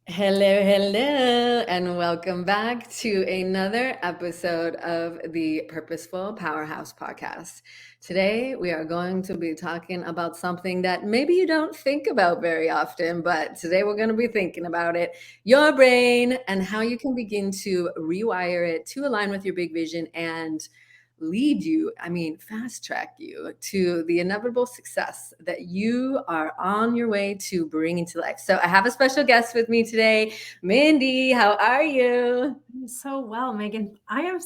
Hello, and welcome back to another episode of the Purposeful Powerhouse Podcast. Today, we are going to be talking about something that maybe you don't think about very often, but today we're going to be thinking about it, your brain, and how you can begin to rewire it to align with your big vision and fast track you to the inevitable success that you are on your way to bringing to life. So I have a special guest with me today. Mindi, how are you? I'm so well, Megan. I am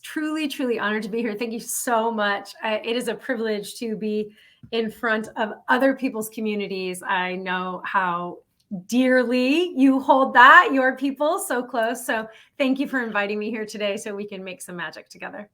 truly, truly honored to be here. Thank you so much. It is a privilege to be in front of other people's communities. I know how dearly you hold that, your people so close. So thank you for inviting me here today so we can make some magic together.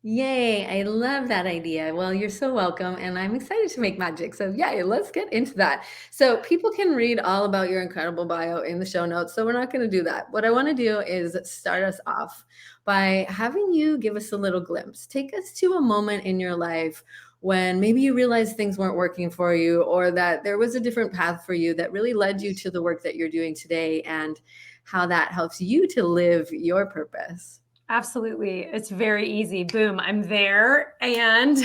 Yay, I love that idea. Well, you're so welcome, and I'm excited to make magic. So, yeah, let's get into that. So, people can read all about your incredible bio in the show notes. So, we're not going to do that. What I want to do is start us off by having you give us a little glimpse. Take us to a moment in your life when maybe you realized things weren't working for you, or that there was a different path for you that really led you to the work that you're doing today, and how that helps you to live your purpose. Absolutely. It's very easy. Boom, I'm there. And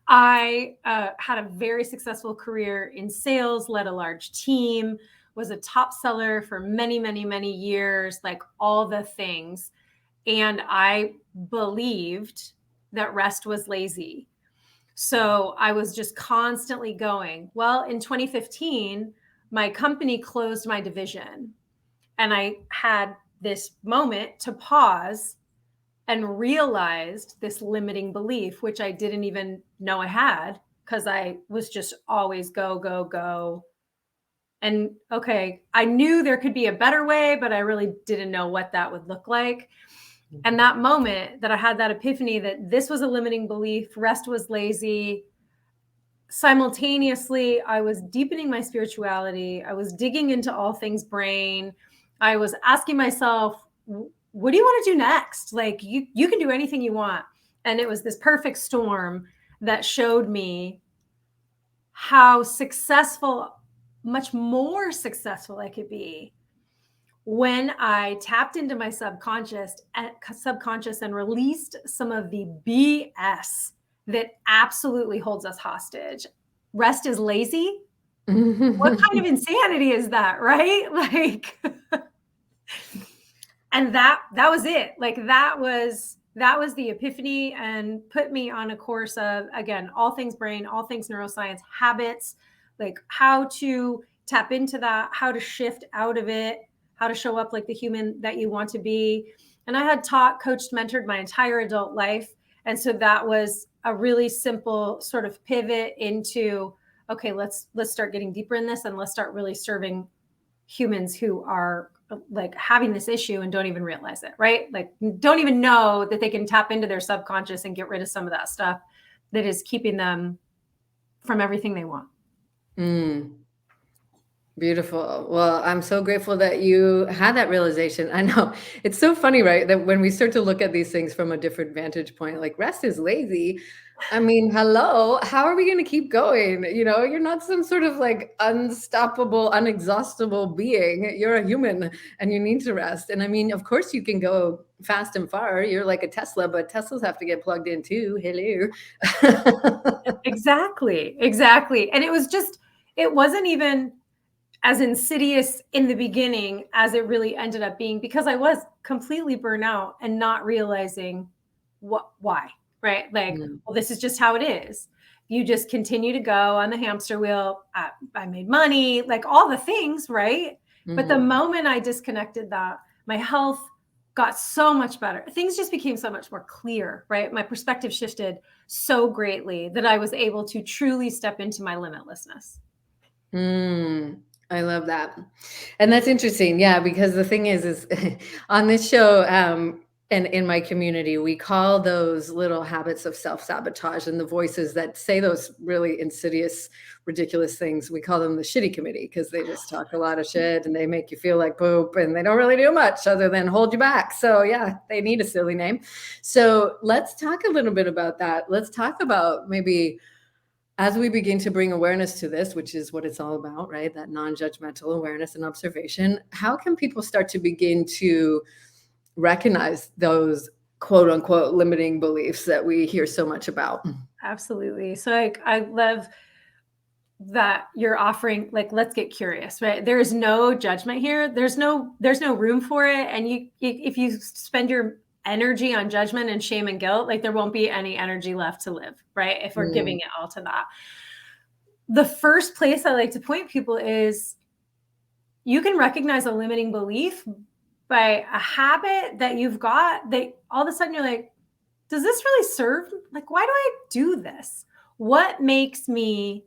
I had a very successful career in sales, led a large team, was a top seller for many, many, many years, like all the things. And I believed that rest was lazy. So I was just constantly going. Well, in 2015, my company closed my division. And I had this moment to pause and realized this limiting belief, which I didn't even know I had because I was just always go, go, go. And okay, I knew there could be a better way, but I really didn't know what that would look like. And that moment that I had that epiphany that this was a limiting belief, rest was lazy. Simultaneously, I was deepening my spirituality. I was digging into all things brain. I was asking myself, what do you want to do next? Like you can do anything you want. And it was this perfect storm that showed me how successful, much more successful I could be when I tapped into my subconscious and released some of the BS that absolutely holds us hostage. Rest is lazy. What kind of insanity is that, right? Like and that was it. Like that was the epiphany and put me on a course of, again, all things brain, all things neuroscience, habits, like how to tap into that, how to shift out of it, how to show up like the human that you want to be. And I had taught, coached, mentored my entire adult life. And so that was a really simple sort of pivot into, okay, let's start getting deeper in this and let's start really serving humans who are like having this issue and don't even realize it, right? Like don't even know that they can tap into their subconscious and get rid of some of that stuff that is keeping them from everything they want. Beautiful. Well, I'm so grateful that you had that realization. I know it's so funny, right? That when we start to look at these things from a different vantage point, like rest is lazy. I mean, hello, how are we going to keep going? You're not some sort of like unstoppable, unexhaustible being. You're a human and you need to rest. And I mean, of course, you can go fast and far. You're like a Tesla, but Teslas have to get plugged in too. Hello. Exactly. And it wasn't even as insidious in the beginning as it really ended up being, because I was completely burnt out and not realizing why, right? Like, well, this is just how it is. You just continue to go on the hamster wheel. I made money, like all the things, right? But the moment I disconnected that, my health got so much better. Things just became so much more clear, right? My perspective shifted so greatly that I was able to truly step into my limitlessness. I love that. And that's interesting. Yeah, because the thing is on this show, and in my community, we call those little habits of self-sabotage and the voices that say those really insidious, ridiculous things. We call them the shitty committee because they just talk a lot of shit and they make you feel like poop and they don't really do much other than hold you back. So yeah, they need a silly name. So let's talk a little bit about that. Let's talk about maybe as we begin to bring awareness to this, which is what it's all about, right? That non-judgmental awareness and observation, how can people start to begin to recognize those quote unquote limiting beliefs that we hear so much about? Absolutely. So I love that you're offering, like, let's get curious, right? There is no judgment here. There's no room for it. And if you spend your energy on judgment and shame and guilt, like there won't be any energy left to live, right? If we're Mm, giving it all to that. The first place I like to point people is you can recognize a limiting belief by a habit that you've got that all of a sudden you're like, does this really serve? Like, why do I do this? What makes me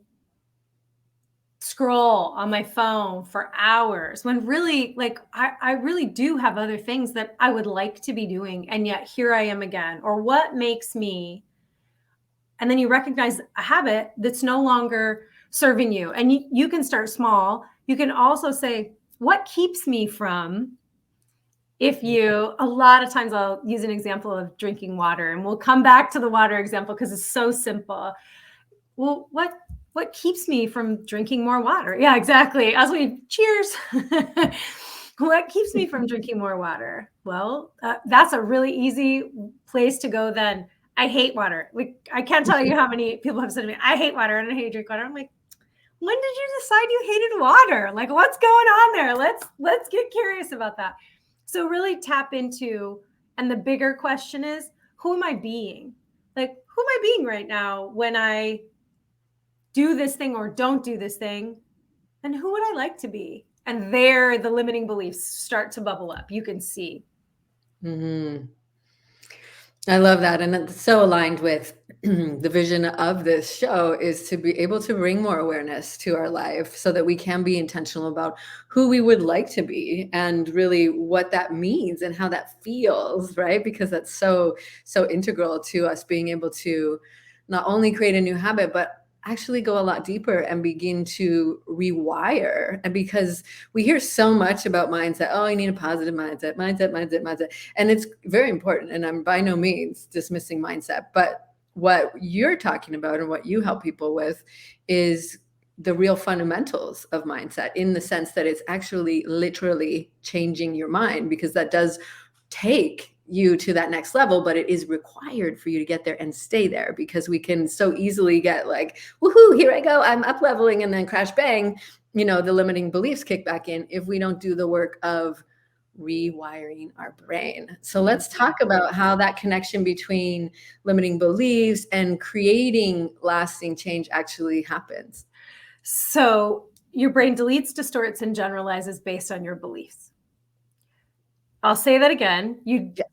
scroll on my phone for hours when really, like, I really do have other things that I would like to be doing, and yet here I am again? Or what makes me, and then you recognize a habit that's no longer serving you. And you can start small. You can also say, what keeps me from, if you, a lot of times I'll use an example of drinking water, and we'll come back to the water example because it's so simple. Well, what keeps me from drinking more water? Yeah, exactly. As we cheers. What keeps me from drinking more water? Well, that's a really easy place to go then. I hate water. Like, I can't tell you how many people have said to me, I hate water and I hate to drink water. I'm like, when did you decide you hated water? Like, what's going on there? Let's get curious about that. So really tap into, and the bigger question is, who am I being? Like, who am I being right now when I do this thing or don't do this thing? And who would I like to be? And there the limiting beliefs start to bubble up. You can see. mhm. I love that, and it's so aligned with the vision of this show is to be able to bring more awareness to our life so that we can be intentional about who we would like to be and really what that means and how that feels, right? Because that's so integral to us being able to not only create a new habit, but actually go a lot deeper and begin to rewire. And because we hear so much about mindset, oh, I need a positive mindset, mindset. And it's very important. And I'm by no means dismissing mindset. But what you're talking about and what you help people with is the real fundamentals of mindset, in the sense that it's actually literally changing your mind, because that does take you to that next level, but it is required for you to get there and stay there, because we can so easily get like, woohoo, here I go, I'm up leveling, and then crash bang, the limiting beliefs kick back in if we don't do the work of rewiring our brain. So let's talk Exactly. about how that connection between limiting beliefs and creating lasting change actually happens. So your brain deletes, distorts, and generalizes based on your beliefs. I'll say that again.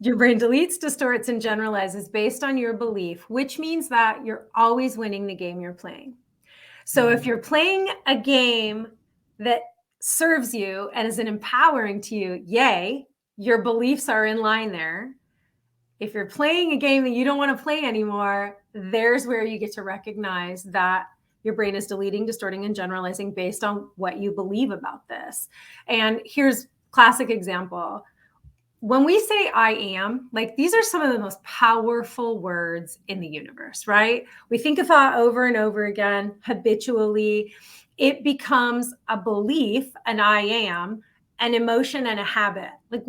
Your brain deletes, distorts, and generalizes based on your belief, which means that you're always winning the game you're playing. So if you're playing a game that serves you and is empowering to you, yay, your beliefs are in line there. If you're playing a game that you don't want to play anymore, there's where you get to recognize that your brain is deleting, distorting, and generalizing based on what you believe about this. And here's classic example. When we say I am, like, these are some of the most powerful words in the universe, right? We think of that over and over again, habitually. It becomes a belief, an I am, an emotion, and a habit. Like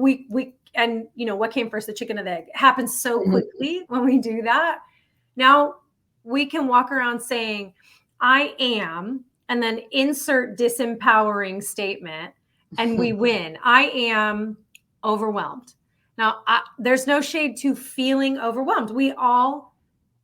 and what came first, the chicken or the egg? It happens so quickly when we do that. Now we can walk around saying, I am, and then insert disempowering statement, and we win. I am overwhelmed. Now, there's no shade to feeling overwhelmed. We all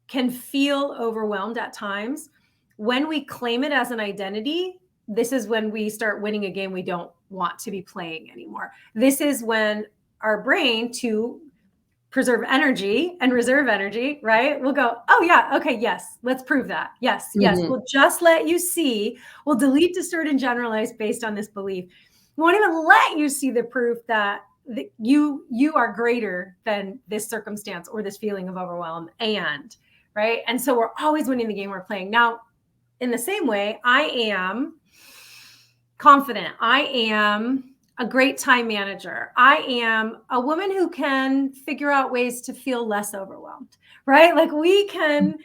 can feel overwhelmed at times. When we claim it as an identity, this is when we start winning a game we don't want to be playing anymore. This is when our brain, to preserve energy and reserve energy, right? We'll go, oh, yeah, okay, yes, let's prove that. Yes, yes, Mhm. we'll just let you see. We'll delete, distort, and generalize based on this belief. We won't even let you see the proof that you are greater than this circumstance or this feeling of overwhelm. And right. And so we're always winning the game we're playing. Now, in the same way, I am confident. I am a great time manager. I am a woman who can figure out ways to feel less overwhelmed, right? Like, we can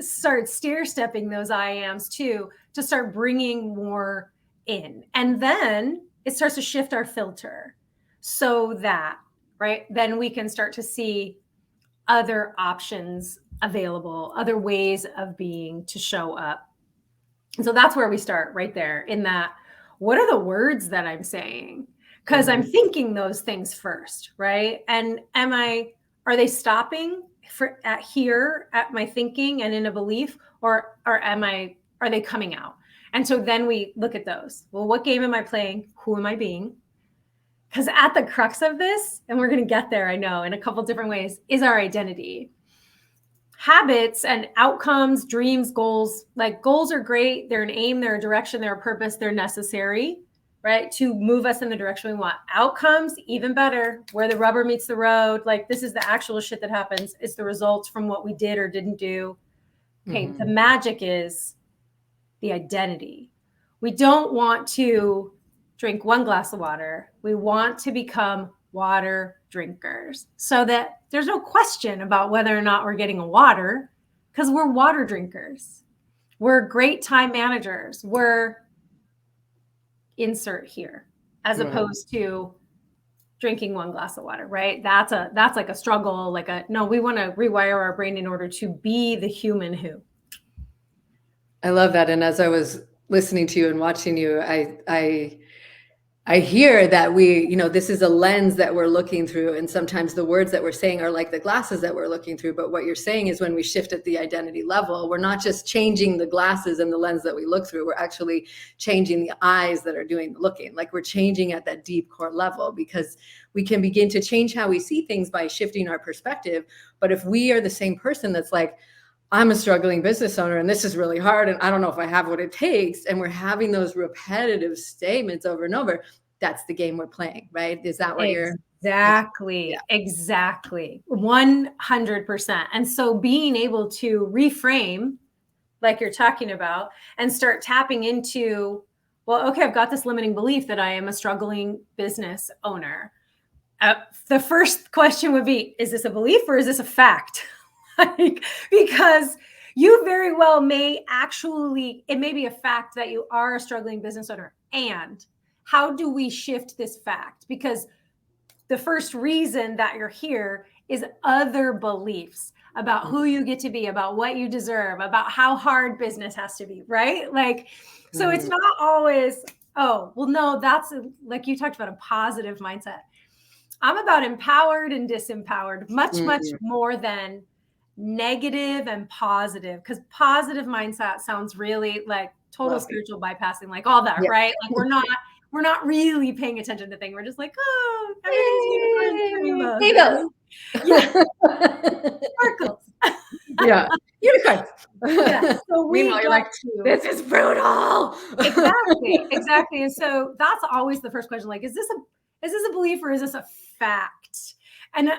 start stair stepping those I ams too, to start bringing more in. And then it starts to shift our filter so that, right, then we can start to see other options available, other ways of being to show up. And so that's where we start, right there in that. What are the words that I'm saying? Because I'm thinking those things first, right? And are they stopping here at my thinking and in a belief, or are they coming out? And so then we look at those. Well, what game am I playing? Who am I being? Because at the crux of this, and we're going to get there, I know, in a couple different ways, is our identity. Habits and outcomes, dreams, goals, like goals are great. They're an aim, they're a direction, they're a purpose, they're necessary, right? To move us in the direction we want. Outcomes, even better, where the rubber meets the road. Like this is the actual shit that happens. It's the results from what we did or didn't do. Okay, the magic is the identity. We don't want to drink one glass of water. We want to become water drinkers so that there's no question about whether or not we're getting a water, because we're water drinkers. We're great time managers. We're insert here, as opposed to drinking one glass of water, right? That's like a struggle, no, we want to rewire our brain in order to be the human who. I love that. And as I was listening to you and watching you, I hear that this is a lens that we're looking through. And sometimes the words that we're saying are like the glasses that we're looking through. But what you're saying is when we shift at the identity level, we're not just changing the glasses and the lens that we look through. We're actually changing the eyes that are doing the looking. Like we're changing at that deep core level, because we can begin to change how we see things by shifting our perspective. But if we are the same person that's like, I'm a struggling business owner and this is really hard and I don't know if I have what it takes, and we're having those repetitive statements over and over, that's the game we're playing, right? Is that what you're... Exactly. Yeah. Exactly. 100%. And so being able to reframe, like you're talking about, and start tapping into, well, okay, I've got this limiting belief that I am a struggling business owner. The first question would be, is this a belief or is this a fact? Because you very well it may be a fact that you are a struggling business owner. And how do we shift this fact? Because the first reason that you're here is other beliefs about who you get to be, about what you deserve, about how hard business has to be, right? So it's not always, oh, well, no, that's like you talked about, a positive mindset. I'm about empowered and disempowered, much more than negative and positive, because positive mindset sounds really like total spiritual bypassing, like all that, right? Like we're not really paying attention to things. We're just like, oh, everything's rainbows. Yeah. Sparkles. Yeah. Unicorns. Yeah. So meanwhile, you're like, this is brutal. Exactly. And so that's always the first question. Like, is this a belief or is this a fact? And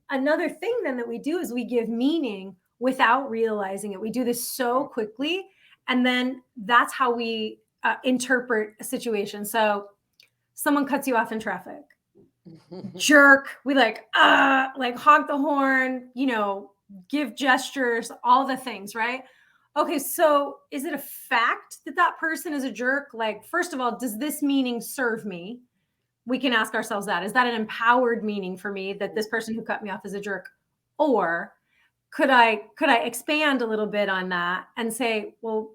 another thing then that we do is we give meaning without realizing it. We do this so quickly. And then that's how we interpret a situation. So someone cuts you off in traffic, jerk. We honk the horn, give gestures, all the things, right? Okay, so is it a fact that that person is a jerk? Like, first of all, does this meaning serve me? We can ask ourselves that. Is that an empowered meaning for me that this person who cut me off is a jerk? Or could I expand a little bit on that and say, well,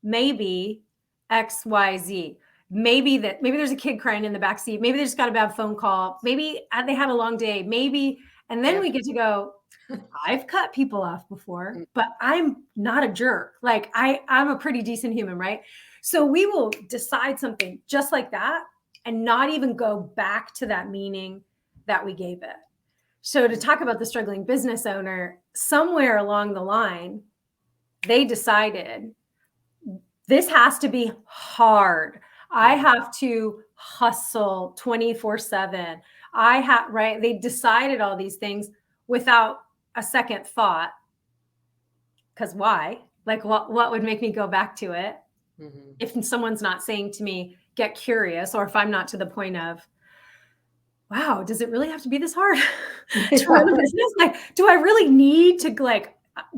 maybe X, Y, Z. Maybe there's a kid crying in the back seat. Maybe they just got a bad phone call. Maybe they had a long day. Maybe, and then we get to go, I've cut people off before, but I'm not a jerk. Like I'm a pretty decent human, right? So we will decide something just like that and not even go back to that meaning that we gave it. So to talk about the struggling business owner, somewhere along the line, they decided this has to be hard. I have to hustle 24/7. Right? They decided all these things without a second thought. Because why? Like what would make me go back to it? Mm-hmm. If someone's not saying to me, get curious, or if I'm not to the point of, wow, does it really have to be this hard to run a business? Like, do I really need to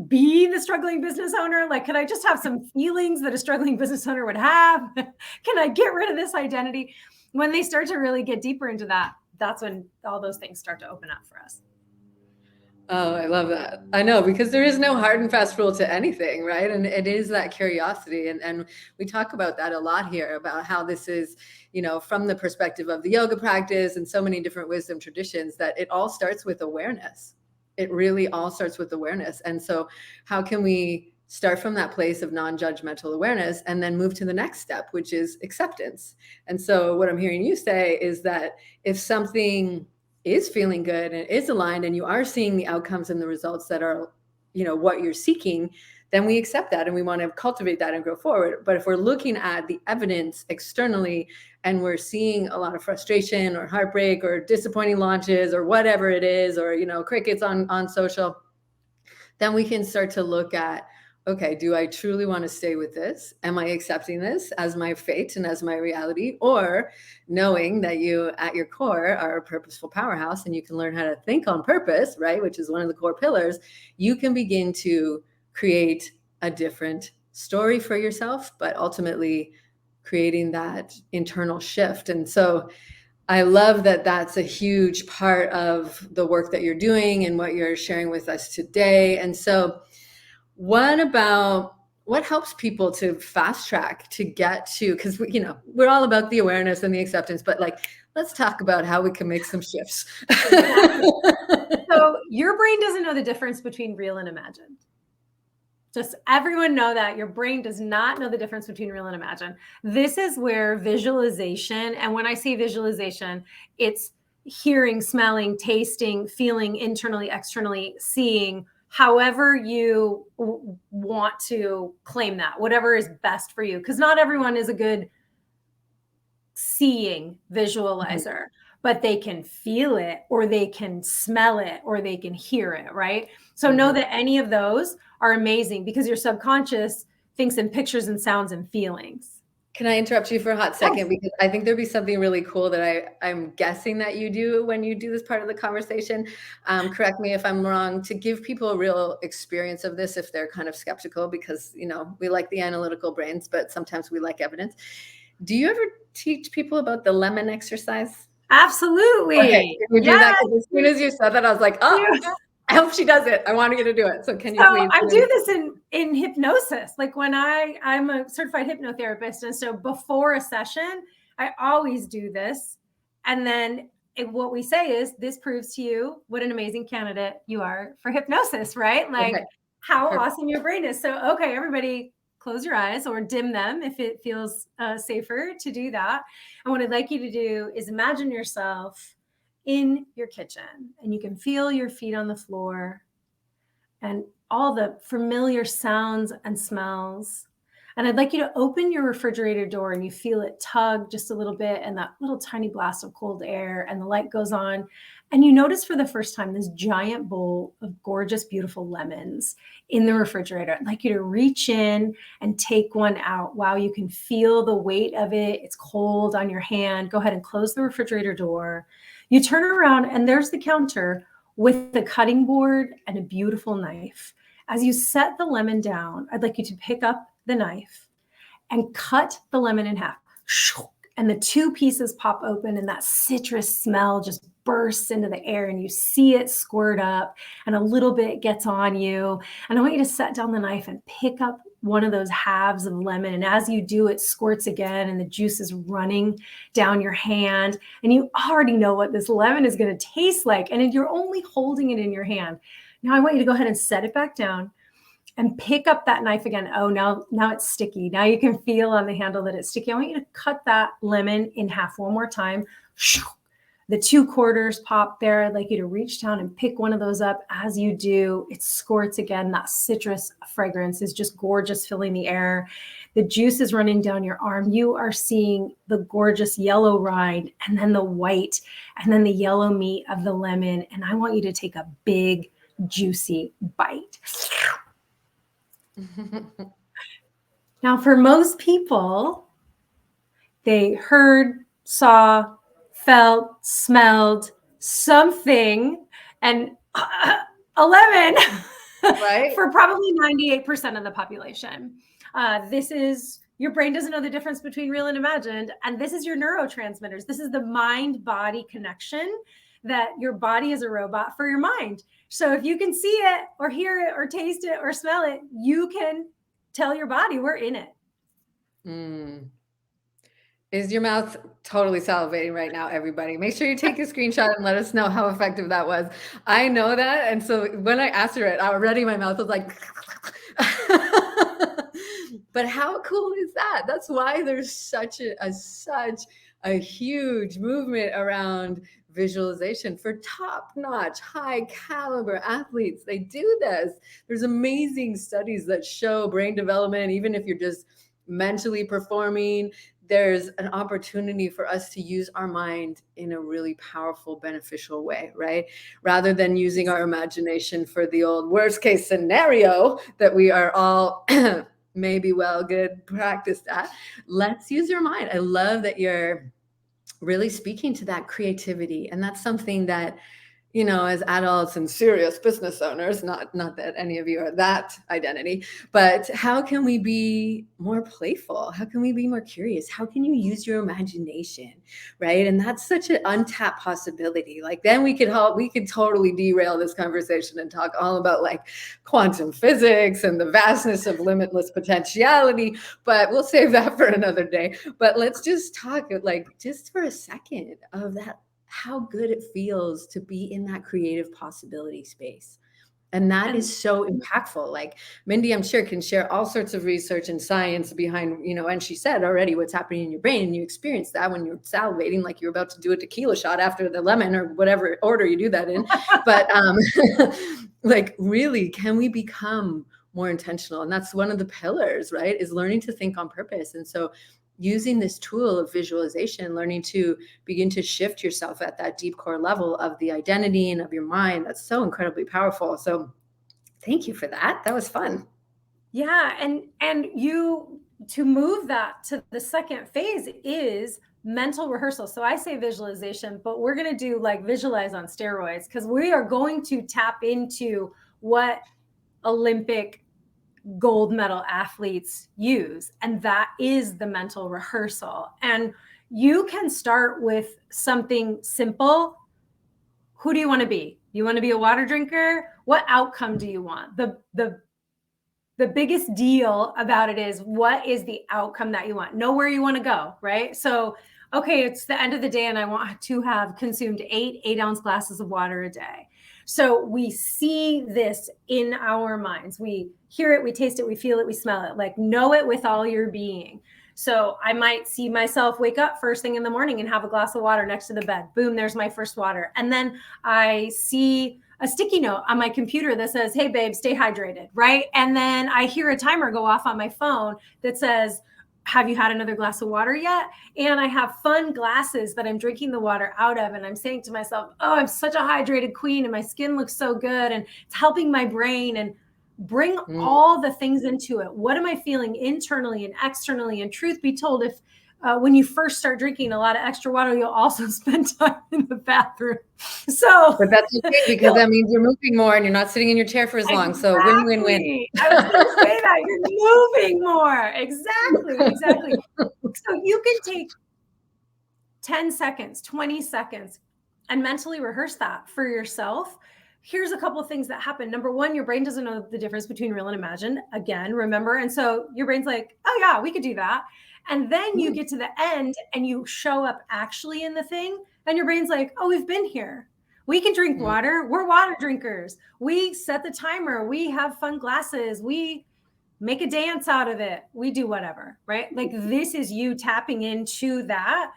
be the struggling business owner? Like, could I just have some feelings that a struggling business owner would have? Can I get rid of this identity? When they start to really get deeper into that, that's when all those things start to open up for us. Oh, I love that. I know, because there is no hard and fast rule to anything, right? And it is that curiosity. And we talk about that a lot here, about how this is, from the perspective of the yoga practice and so many different wisdom traditions, that it all starts with awareness. It really all starts with awareness. And so how can we start from that place of non-judgmental awareness and then move to the next step, which is acceptance? And so what I'm hearing you say is that if something is feeling good and is aligned and you are seeing the outcomes and the results that are, what you're seeking, then we accept that and we want to cultivate that and grow forward. But if we're looking at the evidence externally and we're seeing a lot of frustration or heartbreak or disappointing launches or whatever it is, or, crickets on social, then we can start to look at, okay, do I truly want to stay with this? Am I accepting this as my fate and as my reality? Or knowing that you at your core are a purposeful powerhouse and you can learn how to think on purpose, right? Which is one of the core pillars. You can begin to create a different story for yourself, but ultimately creating that internal shift. And so I love that that's a huge part of the work that you're doing and what you're sharing with us today. And so what helps people to fast track to get to, because we're all about the awareness and the acceptance, but let's talk about how we can make some shifts. So your brain doesn't know the difference between real and imagined. Just everyone know that your brain does not know the difference between real and imagined. This is where visualization, and when I say visualization, it's hearing, smelling, tasting, feeling, internally, externally, seeing, however you want to claim that, whatever is best for you. Because not everyone is a good seeing visualizer, but they can feel it, or they can smell it, or they can hear it, right? So know that any of those are amazing, because your subconscious thinks in pictures and sounds and feelings. Can I interrupt you for a hot second? Because I think there'd be something really cool that I'm guessing that you do when you do this part of the conversation. Correct me if I'm wrong, to give people a real experience of this if they're kind of skeptical, because, we like the analytical brains, but sometimes we like evidence. Do you ever teach people about the lemon exercise? Absolutely. Okay, can you do that? Because as soon as you said that, I was like, oh, I hope she does it. I want you to do it. So can you please? I do this in hypnosis. Like when I'm a certified hypnotherapist. And so before a session, I always do this. And then what we say is, this proves to you what an amazing candidate you are for hypnosis, right? Like how awesome your brain is. So, okay, everybody close your eyes or dim them if it feels safer to do that. And what I'd like you to do is imagine yourself in your kitchen, and you can feel your feet on the floor and all the familiar sounds and smells. And I'd like you to open your refrigerator door and you feel it tug just a little bit, and that little tiny blast of cold air, and the light goes on. And you notice for the first time this giant bowl of gorgeous, beautiful lemons in the refrigerator. I'd like you to reach in and take one out. Wow, you can feel the weight of it. It's cold on your hand. Go ahead and close the refrigerator door. You turn around and there's the counter with the cutting board and a beautiful knife. As you set the lemon down, I'd like you to pick up the knife and cut the lemon in half. And the two pieces pop open, and that citrus smell just bursts into the air, and you see it squirt up, and a little bit gets on you. And I want you to set down the knife and pick up one of those halves of lemon. And as you do, it squirts again, and the juice is running down your hand. And you already know what this lemon is going to taste like, and you're only holding it in your hand. Now I want you to go ahead and set it back down and pick up that knife again. Oh, now it's sticky. Now you can feel on the handle that it's sticky. I want you to cut that lemon in half one more time. The 2 quarters pop there. I'd like you to reach down and pick one of those up. As you do, it squirts again. That citrus fragrance is just gorgeous, filling the air. The juice is running down your arm. You are seeing the gorgeous yellow rind, and then the white, and then the yellow meat of the lemon. And I want you to take a big, juicy bite. Now, for most people, they heard, saw, felt, smelled something, and a lemon Right? for probably 98% of the population. Your brain doesn't know the difference between real and imagined. And this is your neurotransmitters. This is the mind body connection, that your body is a robot for your mind. So if you can see it or hear it or taste it or smell it, you can tell your body we're in it. Mm. Is your mouth totally salivating right now, everybody? Make sure you take a screenshot and let us know how effective that was. I know that, and so when I asked her it, already my mouth was like but how cool is that? That's why there's such a huge movement around visualization for top-notch, high-caliber athletes. They do this. There's amazing studies that show brain development, even if you're just mentally performing. There's an opportunity for us to use our mind in a really powerful, beneficial way, right? Rather than using our imagination for the old worst case scenario that we are all maybe good practiced at. Let's use your mind. I love that you're really speaking to that creativity. And that's something that, as adults and serious business owners, not that any of you are that identity, but how can we be more playful? How can we be more curious? How can you use your imagination, right? And that's such an untapped possibility. Like then we could totally derail this conversation and talk all about like quantum physics and the vastness of limitless potentiality, but we'll save that for another day. But let's just talk like just for a second of that, how good it feels to be in that creative possibility space. And that is so impactful. Like Mindi, I'm sure, can share all sorts of research and science behind, and she said already what's happening in your brain. And you experience that when you're salivating, like you're about to do a tequila shot after the lemon or whatever order you do that in. But like really, can we become more intentional? And that's one of the pillars, right? Is learning to think on purpose. And so using this tool of visualization, learning to begin to shift yourself at that deep core level of the identity and of your mind, that's so incredibly powerful. So thank you for that. That was fun. Yeah. And you, to move that to the second phase is mental rehearsal. So I say visualization, but we're going to do like visualize on steroids, because we are going to tap into what Olympic gold medal athletes use. And that is the mental rehearsal. And you can start with something simple. Who do you want to be? You want to be a water drinker? What outcome do you want? The biggest deal about it is, what is the outcome that you want? Know where you want to go, right? So, okay, it's the end of the day and I want to have consumed 8-ounce glasses of water a day. So we see this in our minds. We hear it, we taste it, we feel it, we smell it. Like know it with all your being. So I might see myself wake up first thing in the morning and have a glass of water next to the bed. Boom, there's my first water. And then I see a sticky note on my computer that says, hey, babe, stay hydrated, right? And then I hear a timer go off on my phone that says, have you had another glass of water yet? And I have fun glasses that I'm drinking the water out of. And I'm saying to myself, oh, I'm such a hydrated queen and my skin looks so good. And it's helping my brain, and bring all the things into it. What am I feeling internally and externally? And truth be told, if when you first start drinking a lot of extra water, you'll also spend time in the bathroom. So, but that's okay, because that means you're moving more and you're not sitting in your chair for as long. So win, win, win. I was going to say that you're moving more. Exactly. So you can take 10 seconds, 20 seconds and mentally rehearse that for yourself. Here's a couple of things that happen. Number one, your brain doesn't know the difference between real and imagined. Again, remember. And so your brain's like, oh yeah, we could do that. And then you get to the end and you show up actually in the thing. And your brain's like, oh, we've been here. We can drink water. We're water drinkers. We set the timer. We have fun glasses. We make a dance out of it. We do whatever, right? Like this is you tapping into that,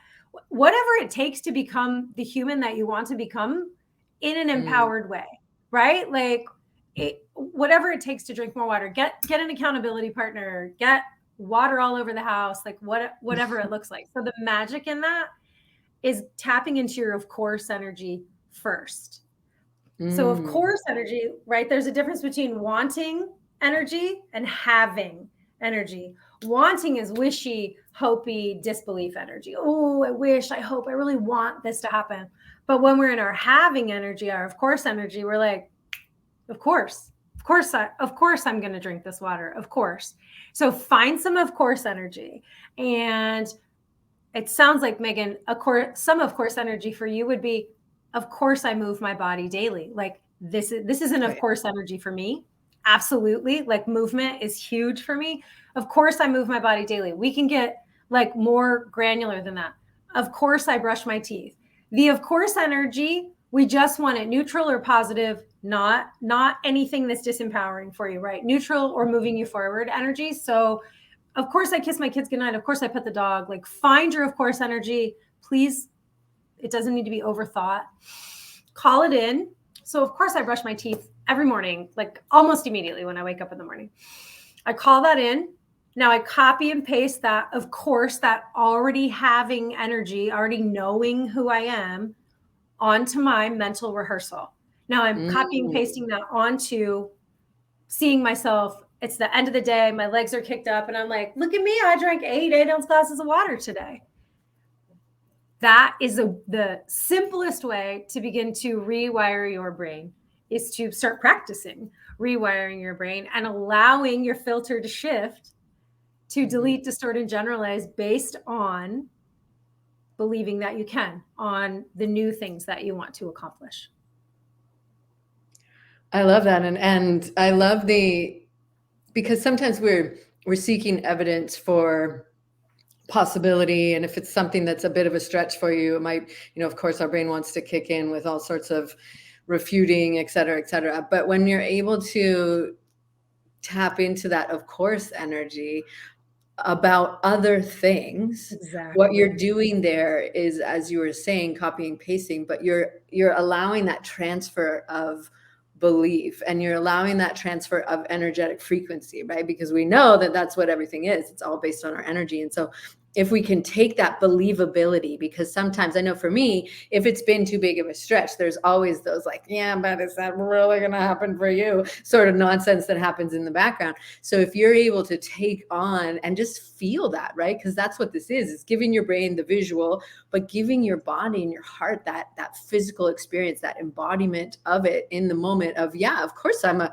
whatever it takes to become the human that you want to become in an empowered way, right? Like whatever it takes to drink more water, get an accountability partner, get water all over the house, like whatever it looks like. So the magic in that is tapping into your of course energy first. So of course energy, right? There's a difference between wanting energy and having energy. Wanting is wishy, hopey, disbelief energy. Oh, I wish, I hope, I really want this to happen. But when we're in our having energy, our of course energy, we're like, of course, Of course I'm going to drink this water. Of course. So find some of course energy. And it sounds like, Megan, some of course energy for you would be, of course I move my body daily. Like this isn't of Right. course energy for me. Absolutely. Like movement is huge for me. Of course I move my body daily. We can get like more granular than that. Of course I brush my teeth. The of course energy, we just want it neutral or positive, not anything that's disempowering for you, right? Neutral or moving you forward energy. So of course I kiss my kids goodnight. Of course I pet the dog. Like find your of course energy. Please, it doesn't need to be overthought. Call it in. So of course I brush my teeth every morning, like almost immediately when I wake up in the morning. I call that in. Now I copy and paste that, of course, that already having energy, already knowing who I am, onto my mental rehearsal. Now I'm copying and pasting that onto seeing myself. It's the end of the day. My legs are kicked up and I'm like, look at me. I drank 8-ounce glasses of water today. That is the simplest way to begin to rewire your brain, is to start practicing rewiring your brain and allowing your filter to shift to delete, distort, and generalize based on believing that you can, on the new things that you want to accomplish. I love that. And I love because sometimes we're seeking evidence for possibility. And if it's something that's a bit of a stretch for you, it might, of course, our brain wants to kick in with all sorts of refuting, et cetera, et cetera. But when you're able to tap into that, of course, energy about other things, Exactly. what you're doing there is, as you were saying, copying, pasting, but you're allowing that transfer of belief, and you're allowing that transfer of energetic frequency, right? Because we know that that's what everything is. It's all based on our energy. And so if we can take that believability, because sometimes I know for me, if it's been too big of a stretch, there's always those like, yeah, but is that really going to happen for you sort of nonsense that happens in the background. So if you're able to take on and just feel that, right? Because that's what this is. It's giving your brain the visual, but giving your body and your heart that physical experience, that embodiment of it in the moment of, yeah, of course I'm a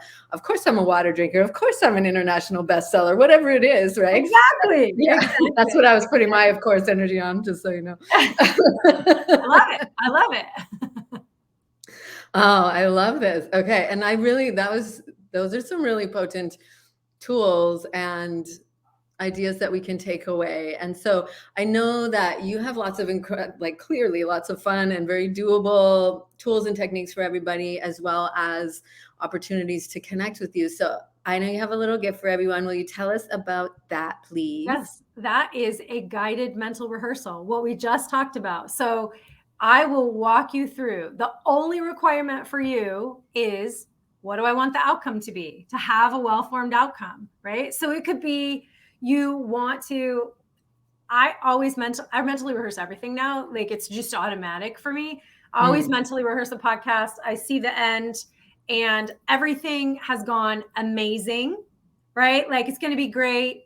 water drinker. Of course I'm an international bestseller, whatever it is, right? Exactly. Yeah, exactly. that's what I was putting my, of course, energy on, just so you know. I love it. Oh, I love this. Okay. And those are some really potent tools and ideas that we can take away. And so I know that you have lots of clearly lots of fun and very doable tools and techniques for everybody, as well as opportunities to connect with you. So I know you have a little gift for everyone. Will you tell us about that, please? Yes, that is a guided mental rehearsal, what we just talked about. So I will walk you through. The only requirement for you is, what do I want the outcome to be? To have a well-formed outcome, right? So it could be you want to, I mentally rehearse everything now. Like it's just automatic for me. I always mentally rehearse a podcast. I see the end and everything has gone amazing, right? Like it's going to be great.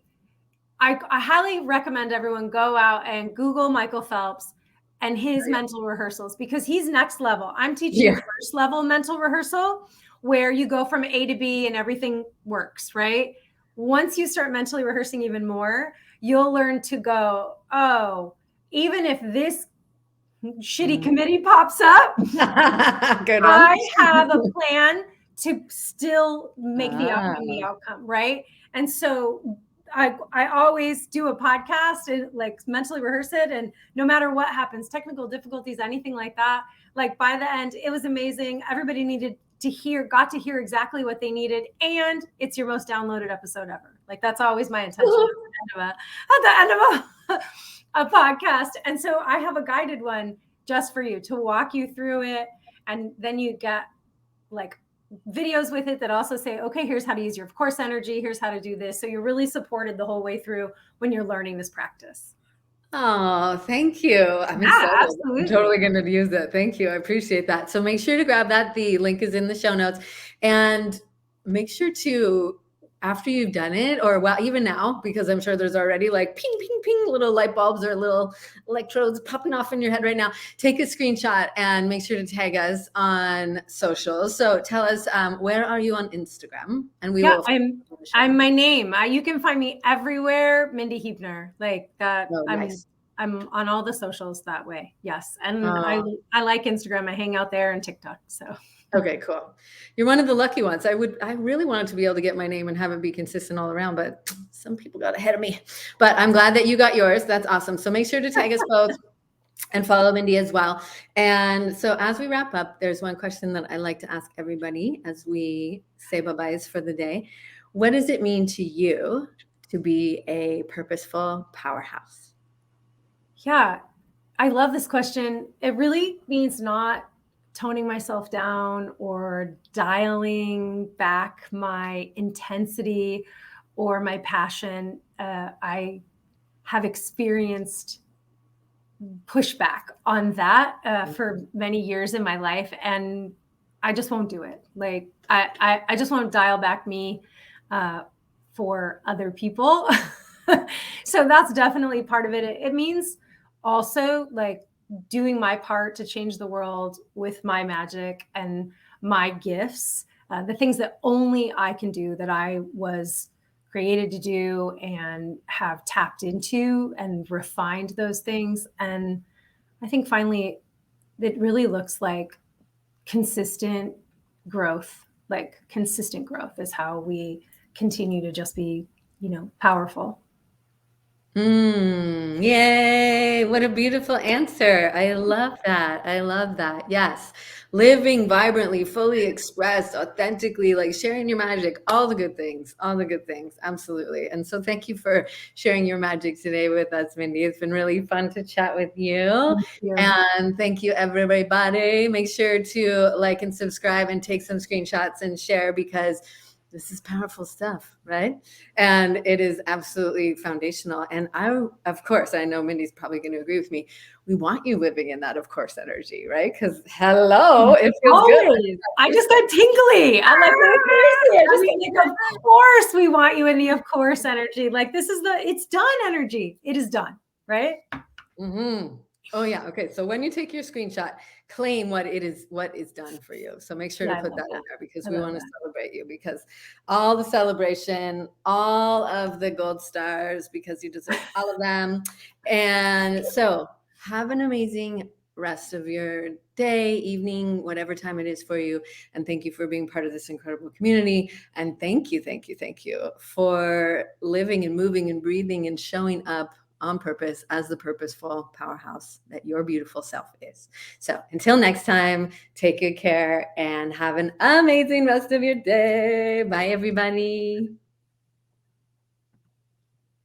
I highly recommend everyone go out and Google Michael Phelps and his mental rehearsals, because he's next level. I'm teaching first level mental rehearsal, where you go from A to B and everything works, right? Once you start mentally rehearsing even more, you'll learn to go, oh, even if this shitty committee pops up, Good one. I have a plan to still make the outcome, right? And so I always do a podcast and like mentally rehearse it. And no matter what happens, technical difficulties, anything like that, like by the end, it was amazing. Everybody got to hear exactly what they needed. And it's your most downloaded episode ever. Like that's always my intention at the end of a podcast. And so I have a guided one just for you to walk you through it. And then you get like videos with it that also say, okay, here's how to use your of course energy. Here's how to do this. So you're really supported the whole way through when you're learning this practice. Oh, thank you. I'm excited. Absolutely. I'm totally going to use it. Thank you. I appreciate that. So make sure to grab that. The link is in the show notes, and make sure to after you've done it, or well, even now, because I'm sure there's already like ping, ping, ping, little light bulbs or little electrodes popping off in your head right now, take a screenshot and make sure to tag us on socials. So tell us, where are you on Instagram? And we Yeah, will. I'm my name. You can find me everywhere, Mindi Huebner. Like that. Oh, nice. I'm on all the socials that way. Yes, and Oh, I like Instagram. I hang out there and TikTok. So okay, cool. You're one of the lucky ones. I really wanted to be able to get my name and have it be consistent all around, but some people got ahead of me. But I'm glad that you got yours. That's awesome. So make sure to tag us both and follow Mindi as well. And so as we wrap up, there's one question that I like to ask everybody as we say bye-byes for the day. What does it mean to you to be a purposeful powerhouse? yeah, I love this question. It really means not toning myself down or dialing back my intensity or my passion. I have experienced pushback on that for many years in my life, and I just won't do it. Like I just won't dial back me for other people. So that's definitely part of it. It means also like doing my part to change the world with my magic and my gifts, the things that only I can do, that I was created to do and have tapped into and refined those things. And I think finally, it really looks like consistent growth. Like consistent growth is how we continue to just be, powerful. Yay. What a beautiful answer. I love that. I love that. Yes. Living vibrantly, fully expressed, authentically, like sharing your magic, all the good things, all the good things. Absolutely. And so thank you for sharing your magic today with us, Mindi. It's been really fun to chat with you. Thank you. And thank you, everybody. Make sure to like and subscribe and take some screenshots and share, because this is powerful stuff, right? And it is absolutely foundational. And of course, I know Mindy's probably going to agree with me. We want you living in that, of course, energy, right? Because hello, it feels good. Always. I just got tingly. I'm like, seriously, I just think, of course we want you in the of course energy. Like this is it's done energy. It is done, right? Mm-hmm. Oh yeah. Okay. So when you take your screenshot, claim what is done for you. So make sure to Yeah, I put love that in that. there, because I we love want to that. celebrate you, because all the celebration, all of the gold stars, because you deserve all of them. And so have an amazing rest of your day, evening, whatever time it is for you. And thank you for being part of this incredible community. And thank you, thank you, thank you for living and moving and breathing and showing up on purpose as the purposeful powerhouse that your beautiful self is. So until next time, take good care and have an amazing rest of your day. Bye, everybody.